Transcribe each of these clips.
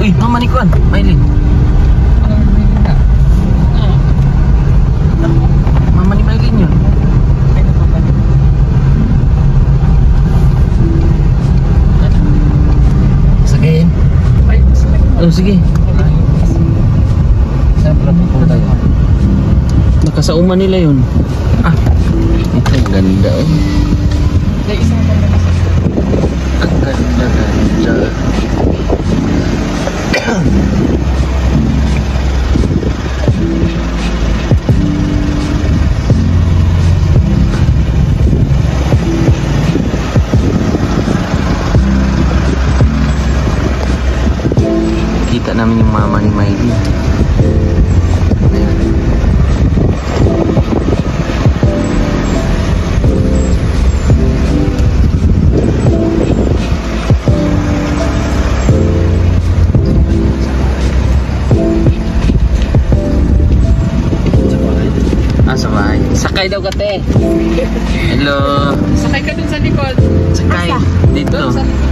Uy, mama ni Kuan, Maylin. Mama ni Maylin yun. Sige. Oh, sige. Saan pala pupunta yun? Nakasauma nila yun. Ah, ito ang ganda oh. Ang ganda-ganda. Kita namin yung mama ni Miley. Sakay daw kate. Hello. Sakay ka dun sa likod. Sakay. Dito. Sa likod.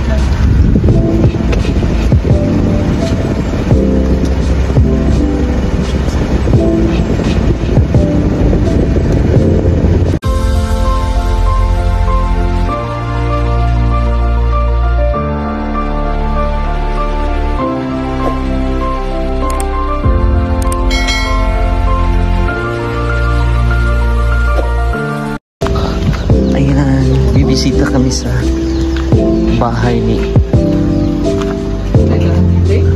Bibisita kami sa bahay ni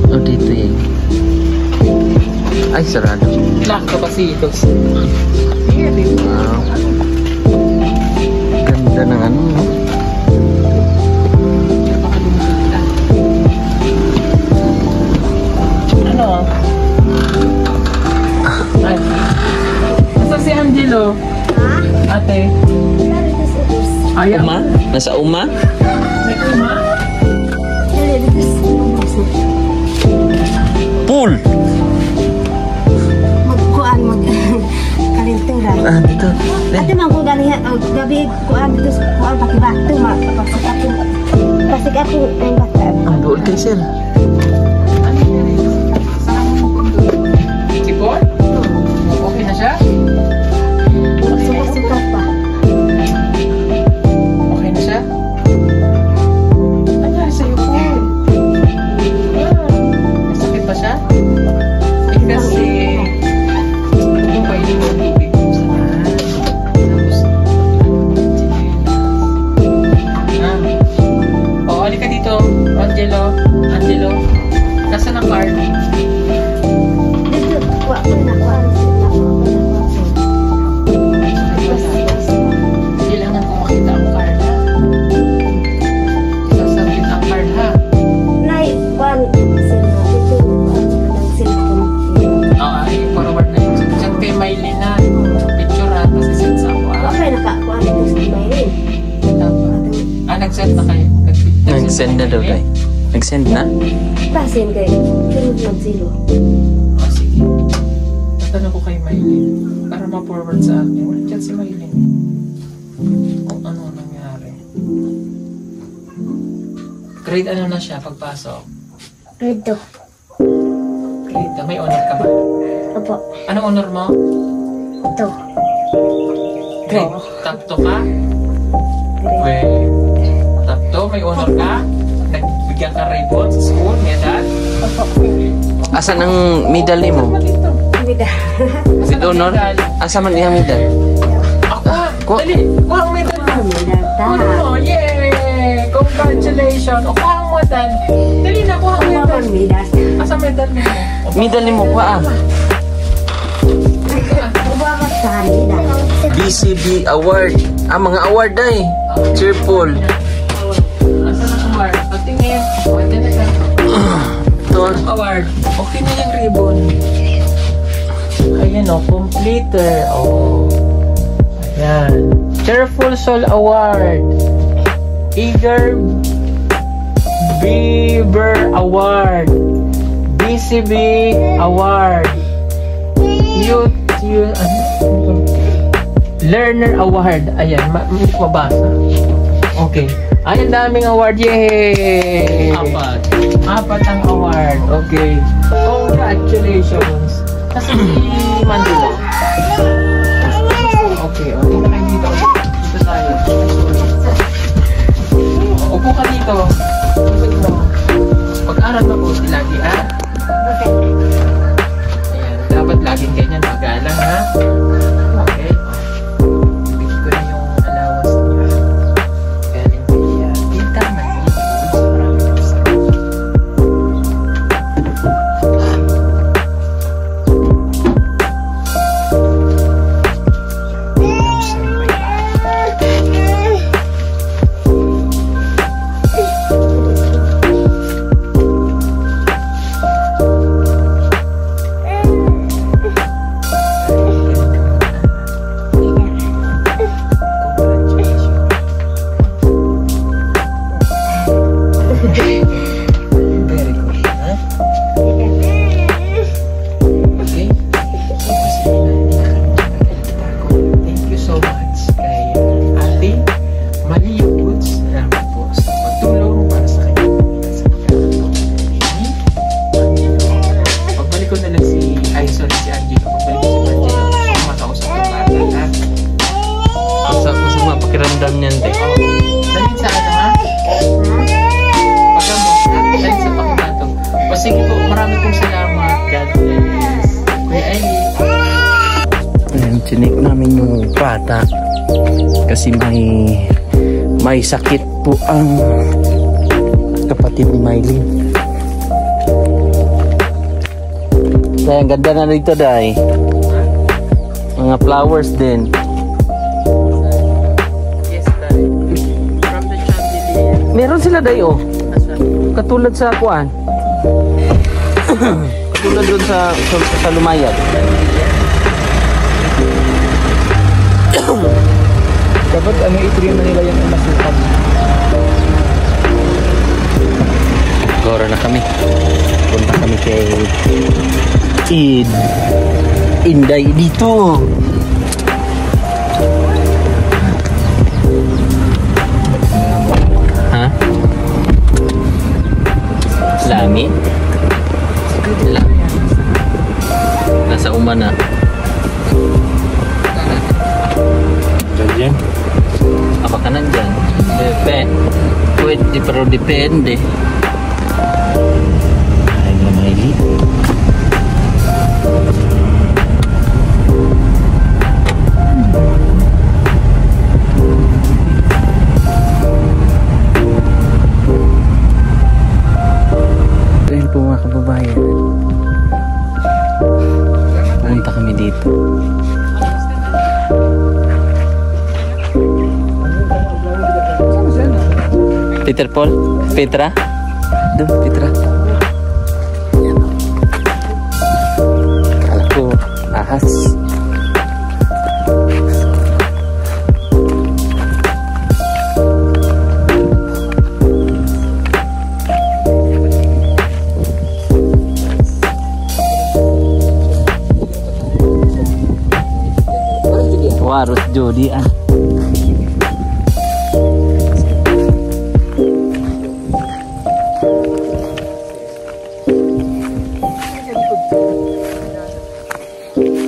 oh dito eh. Ay sarado. Lah, kapasitos. Wow. Ganda ng ano no? Ano? Ay. Nasa si Angelo? Ha? Ate? Ayaw. Uma? Nasa Uma? May Uma? Pool! Magkuan, kalintura. Ah, dito. Ate man ko gabi kuan dito kuan paki-bato pasig ako ng bata. Ang doon kay sir. Ano yan? Saan mo pupunta? Sipon? Okay na siya? Suka-suka pa. Okay na siya? Ano nangyari sa'yo po? Masakit pa siya? Eh kasi kung pwede mo ang tubig mo sa oo, halika dito Angelo, nasa na card? Dito kuan na kuan. Kailangan ko makita ang card ha. Sasabit ang card ha. Nay kuan dito ang cellphone. Oo, i-forward na yun. Diyan kay Miley na. Picture ha, tapos isend sa ako ha. Okay naka-kuan dito sa Maylin. Nag-send na kayo? Nag-send na daw tayo. Nag-send na? Pasin kay zero. Oh, sige. Tatanong ko kay Miley para ma-forward sa akin. Wala dyan si Miley. Kung ano nangyari. Grade ano na siya pagpasok? Grade 2. Grade 2. May honor ka ba? Opo. Anong honor mo? 2. Grade. Top 2 ka? Well, top 2. May honor ka? Nagbigyan ka ribbon sa school? Medal? Opo. Asan ang medal ni mo? Bida. With honor? Asa man iya medal? Ako? Dali! Kuha ang medal mo! Medal ta. Kuha mo! Yay! Congratulations! O kuha ang medal! Dali na! Kuha ang medal! Medal. Asa medal mo? Medal ni mo kuha ah. Ubamat sa medal. BCB award. Ah, mga award ay. Cheerful. Asa na award? Patingin. O, dyan na siya. Ito. Award. Okay na yung ribbon. Ayan o, completer. O. Ayan. Cheerful Soul Award. Eager Beaver Award. BCB Award. Youth Learner Award. Ayan, mabasa. Okay. Ay, ang daming award. Yay! Apat. Apat ang award. Okay. Congratulations. Kasi si Mandela. Okay. Okay na kayo dito. Dito tayo. Upo ka dito. Usog mo. Pag-aral mo po lagi, ha? Ayan. Dapat laging ganyan. Magalang, ha? Okay. Bigyan ko na yung allowance niyo. Galing kaya. Tita, pakiramdam niyan, te. Dalhin sa ano, ha? Pagkamot, ha? Dalhin sa pakibato. O sige po, marami pong salamat. God bless. Kuya Ellie. Ayan, chinik namin yung bata. Kasi may sakit po ang kapatid ni Mylene. Dahil ang ganda na rito, Day. Mga flowers din. Meron sila dayo. Katulad sa kuan. Katulad doon sa Lumayag. Dapat ano i-trim na nila yung masukad. Gora na kami. Punta kami kay Inday dito. Ha? Lami? Nasa umana. Diyan. Apa ka nandyan? Pwede pero depende. Ay, Mylene. Ayun po mga kababayan. Punta kami dito. Peter Paul? Petra? Doon, Petra. Yan. Kala ko, ahas. Warus Jody ah.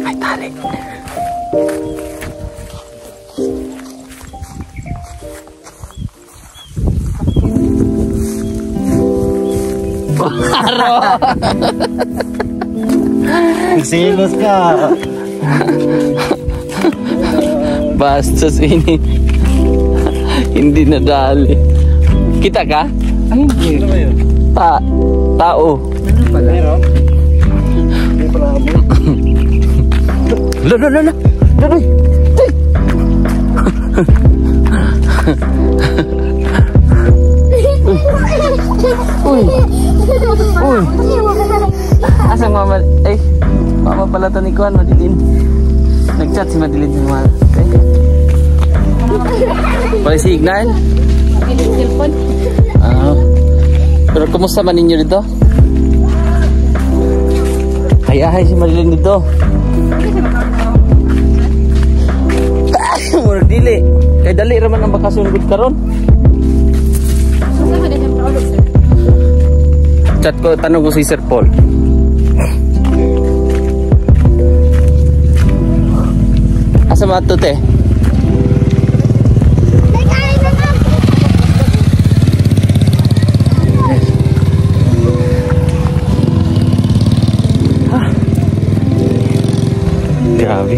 Ay, tali. Paro! Nagsilos ka. Bastos ini. Hindi nadali. Kita ka? Ay, hindi. Ano ba yun? Tao. Ano pala? Meron? May pala mo. Lo. Uy. Asang mama? Ay, mama pala to ni Kuan, Madilin. Nag-chat si Madilin sa mama. Pala signal? Pero kumusta man ninyo dito? Hay si Madilin dito. Murag dili. Kay dali raman ang bakasyon gud karon. Chat ko, tanong ko si Sir Paul. Asa ba ito, te? Grabe.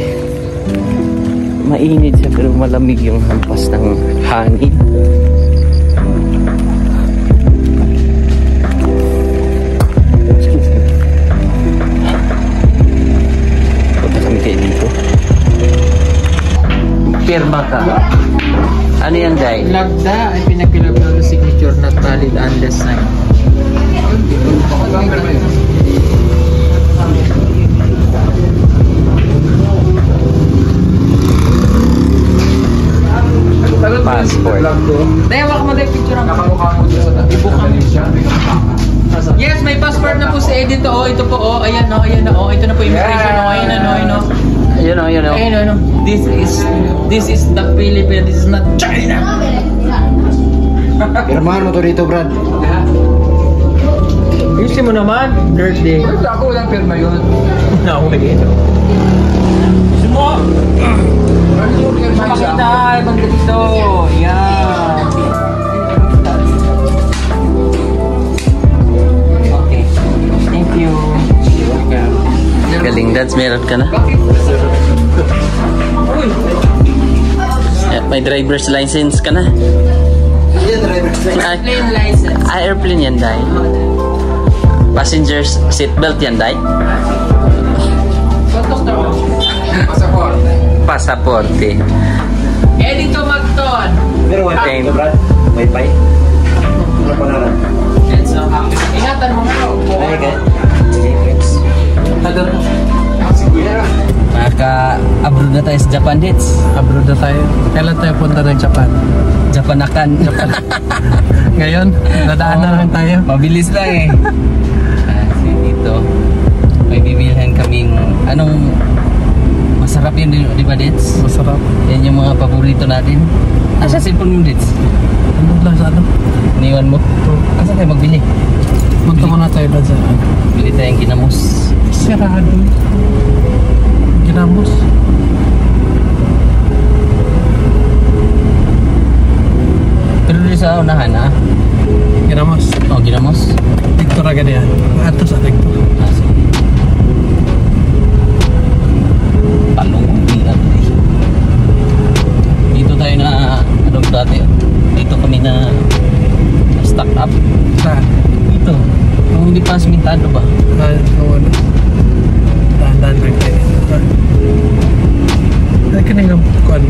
Mainit siya pero malamig yung hampas ng hangin. Punta kami kayo dito. Pirma ka. Ano yan, Day? Lagda ay pinagpilablo ng signature not valid unless signed. Passport. Dahil wala ka mo picture ang nakamukha mo dito sa ibukan mo siya. Yes, may passport na po si Edith. Oh, ito po. Oh, ayan oh, ayan oh. Ito na po immigration. Oh, ayan oh, ayan oh. Ayun o, ayun o. Ayun oh. This is the Philippines. This is not China. Pirmahan mo to dito, Brad. Ayusin mo naman. Birthday. Ako walang pirma yun. Na ako nag-ito. Sumo! Makakita, ibang dito. Yan. Okay. Thank you. Galing, Dads, meron ka na? Uy! May driver's license ka na? Plane license. Airplane yan, Day. Passenger's seatbelt yan, Day. Pasaporte. Edito Magton. Pero wifi Thank- to, Brad. Wifi. Ano pangalan? Let's ingatan mo nga. Ay, ka. Sige, friends. Maka-abroad na tayo sa Japan, Dads. Abroad na tayo. Kailan tayo punta ng Japan? Japanakan. Ngayon, nadaan na lang tayo. Mabilis lang eh. Kasi dito, may bibilhan kaming, anong masarap yun, di ba, Dads? Masarap. Yan yung mga paborito natin. Asa cellphone mo, Dads? Ano lang sa ano? Iniwan mo? Asa tayo magbili? Punta muna tayo doon sa ano? Bili tayong ginamos. Sarado. Ginamos. Pero doon sa unahan, ah. Ginamos. Oh, ginamos. Victor agad yan. Ato sa Victor. Ah, sige. Talong. Dito tayo na, ano dati, dito kami na stock up. Saan? Dito. Kung hindi pa simintado ba? Ano? Dahan-dahan lang tayo. Ay, kanina kuhan.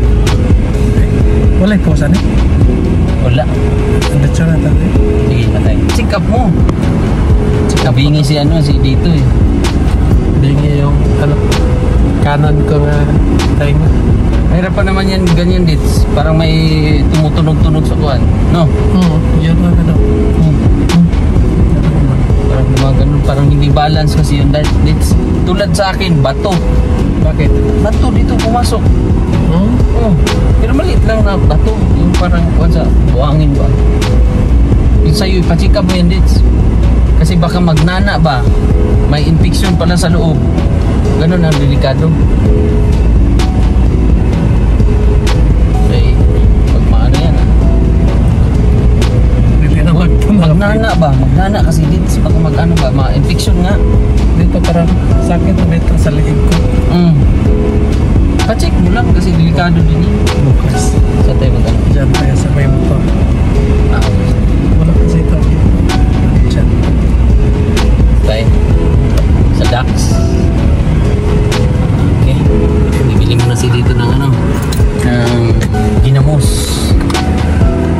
Wala yung posa na. Wala. Ang lechon na tayo. Sige na tayo. Check up mo. Check up. Bingi si ano, si dito eh. Bingi yung ano, kanan ko nga tayo. Mahirap pa naman yan, ganyan dits. Parang may tumutunog-tunog sa kuhan. No? Yun lang ano. Parang gumagano, parang hindi balance kasi yung dits. Tulad sa akin, bato. Bakit? Bato dito pumasok. Oh, pero maliit lang na bato. Yung parang kuhan sa buhangin ba. Yung sa'yo, ipachika mo yan dits. Kasi baka magnana ba. May infection pala sa loob. Ganun ang delikado. Magmaano yan ah. Hindi na Magnana ba? Magnana kasi dito baka mag-ano ba? Ma-infection nga. Dito parang sakit na dito sa liig ko. Pa-check mo lang kasi delikado din yun. Bukas. Sa tayo mag-ano? Diyan tayo sa may motor. Wala kasi ito. Diyan. Tayo. Sa Dax. Okay. Bibili mo na si dito ng ano? Ng ginamos.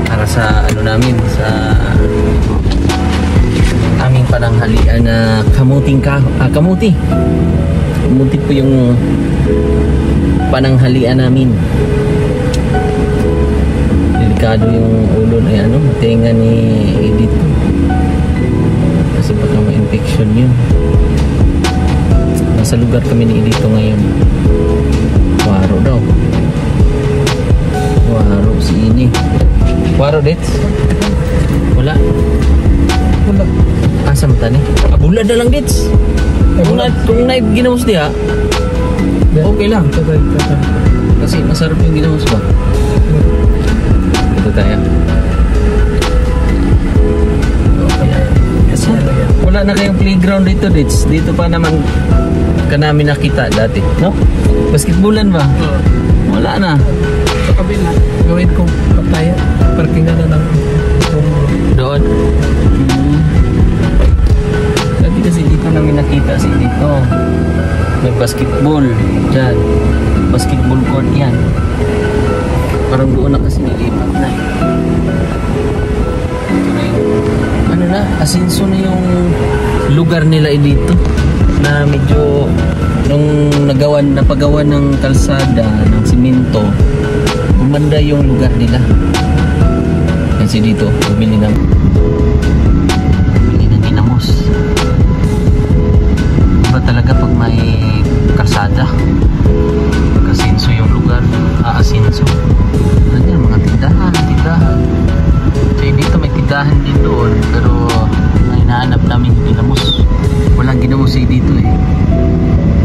Para sa ano namin, sa aming pananghalian na kamuti. Kamuti po yung pananghalian namin. Delikado yung ulo ay ano, tenga ni Edith. Kasi baka ma-infection yun. Nasa lugar kami ni Edith ngayon. Waro daw. Waro si ini. Waro, Dets? Wala. Wala. Asa mo tani? Bulad na lang dits. Kung na ginamos diha, okay lang. Kasi masarap yung ginamos ba? Ito tayo. Kasi wala na kayong playground dito, Dits. Dito pa naman ka namin nakita dati, no? Basketballan ba? Wala na. Sa kabila, gawin kong pataya. Parking na lang. Doon. Dati kasi dito namin nakita kasi dito. May basketball dyan. Basketball court yan. Parang doon na kasi nilipat na. Ito na yung, ano na, asenso na yung lugar nila dito. Na medyo, nung napagawan ng kalsada, ng simento, umanda yung lugar nila. Kasi dito, bumili ng ginamos. Iba talaga pag may kalsada. Asenso yung lugar. Asenso. Ano yan? Mga tindahan. Kasi dito may tindahan din doon. Pero hinahanap namin yung ginamos. Walang ginamos dito eh.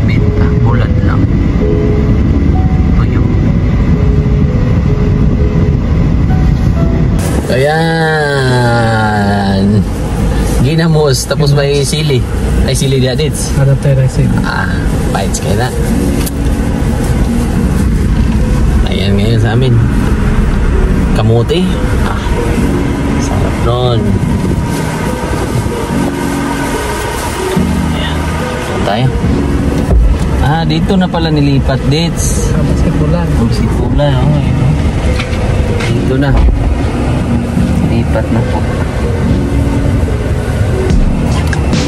Benta. Bulan lang. Tuyo. Ayan. Ginamos. Tapos may sili. Ay sili dia dits. Ada tayo sili. Bites kayo na. Ayan ngayon sa amin. Kamote. Sarap nun. Ayan. Saan tayo? Dito na pala nilipat dates. Basketballan. Basketballan. Okay. Dito na. Lipat na po.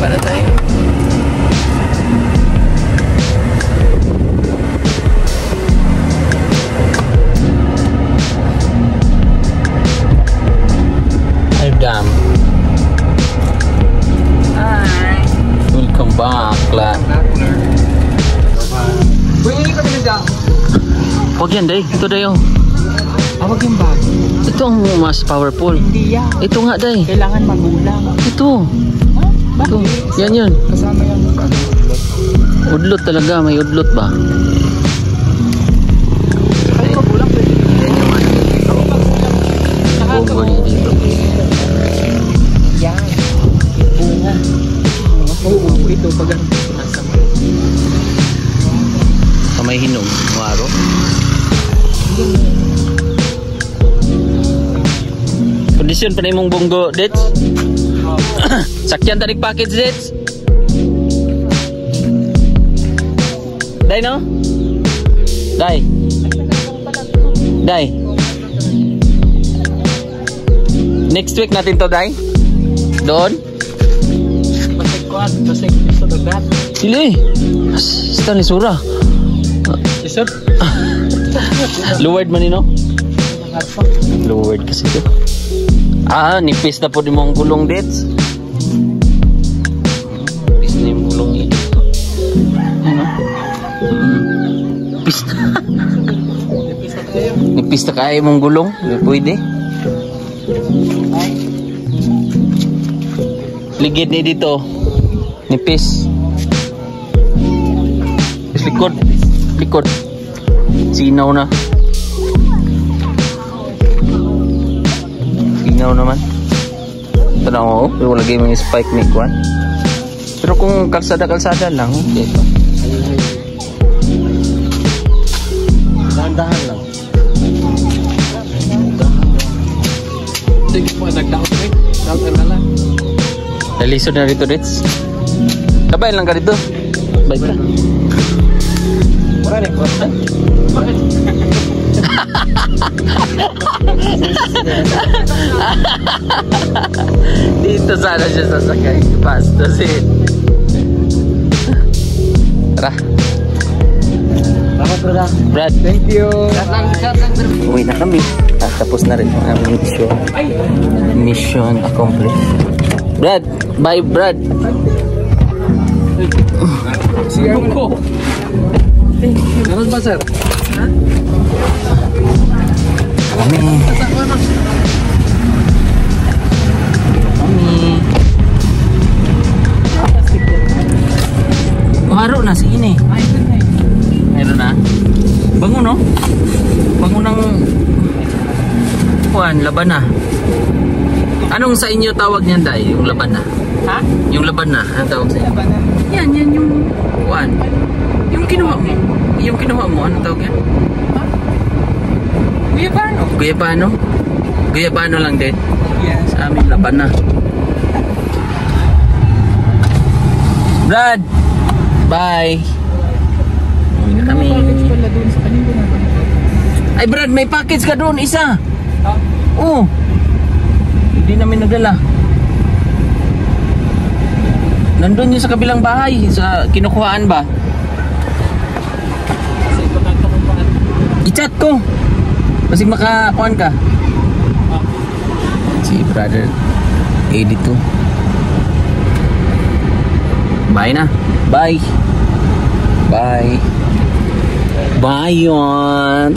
Para tayo. Dam. Hi. Welcome back, La. Hindi kami nag-gang. Huwag yan, Day. Ito, Day, oh. Awag yung bag. Ito ang mas powerful. Hindi yan. Ito nga, Day. Kailangan magulang. Ito. Ito. Yan yun. Kasama yung Udlot talaga. May udlot ba? Ay, magulang pwede. Bongo niya dito. Yan. Bunga. Oo, ito pag nasa mo. Kamay hinog. Maro. Kondisyon pa na imong bongo, Dits? Sakyan tarik package, Dits? Day, no? Day. Day. Next week natin to, Day? Doon? Basig sa dagat. Sili. Sita ni Sura. Isip. Lowered man no? Lowered kasi ito. Nipis na po din mo ang gulong, Dits. Nipis na yung gulong niya dito. Ano? Nipis na. Nipis na kaya mong gulong. Pwede. Ligid ni dito. Nipis. Likod. Likod. Sinaw na. Sinaw naman. Ito na ako. Pero wala yung spike ni Kwan. Pero kung kalsada-kalsada lang, okay ito. Dahan-dahan lang. Sige po, nagdaot ko eh. Daot na lang. Nalisod na rito, Dits. Kabayan lang ka rito. Baik ka. Wala na yung kosta. Bakit? Dito sana siya sasakay. Basta sin. Tara. Brad. Thank you. Uwi na kami. Tapos na rin ang aming mission. Mission accomplished. Brad. Bye, Brad. Siya ko. Ganun ba, sir? Ha? Kami. Mayroon na si Ine. Ayun na eh. Mayroon na. Bango no? Bango ng kuan, laban na. Anong sa inyo tawag niyan, Day? Yung laban na? Ha? Yung laban na, anong tawag sa inyo? Laban na. Yan yung kuan. Yung kinuha mo. Yung kinuha mo, anong tawag yan? Ha? Guyabano? Guyabano? Guyabano lang din. Yes. Sa amin, laban na. Brad! Bye! Uwi na kami. Package pala doon sa kanyang ginagawa. Ay Brad, may package ka doon, isa. Ha? Oo. Hindi namin nagdala. Nandun yun sa kabilang bahay, sa kinukuhaan ba? Sa importante kong bakit. I-chat ko. Kasi makakuhaan ka. Si brother 82. Bye na. Bye. Bye. Bye, yon.